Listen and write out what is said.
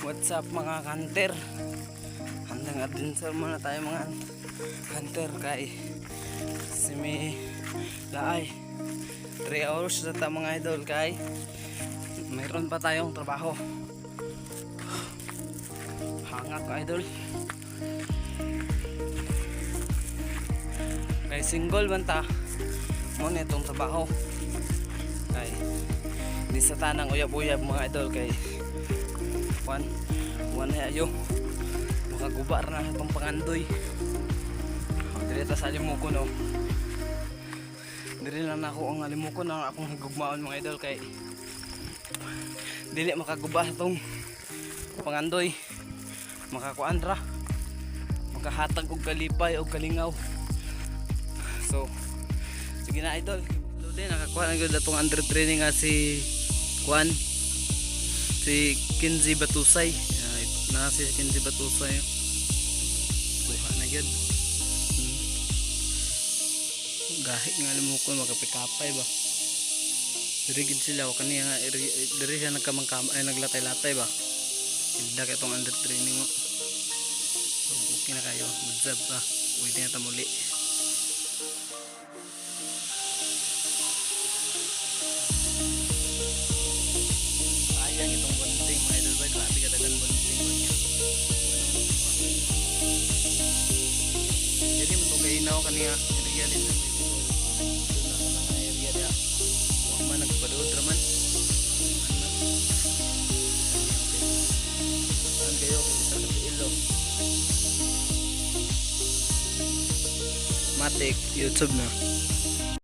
What's up mga hunter? Handang adventure muna tayo mga hunter kay simi laay 3 hours na ta mga idol kay mayroon pa tayong trabaho. Hangak idol. Kay single banta mo na itong trabaho. Kay di sa tanang uyab-uyab mga idol kay one ayo makagubar na itong pangandoy. Dili ta sa limuko no. Dili lang ako ang limuko na akong higugmaon mga idol kay dili makaguba itong pangandoy. Makakuandra makahatag og kalipay o kalingaw. So sige na idol. Lode nakakuha na gyud atong under training nga si Juan si Kenzie Batusay. Na si Kenzie Batusay kuha na gyud. Gahi nga limukon makapikapay ba. Diri gid sila o kaniya nga diri siya naglatay-latay ba. Hindi ka itong under training mo. So okay na kayo. Good job ba. Pwede na ta muli. Sayang itong bonding mga idol ba. Grabe katagan bonding mo niya. Jadi mo itong kainaw kaniya. Area din na may area dia. Huwag man nagpadood raman. Kayo sa ilo Matic YouTube na.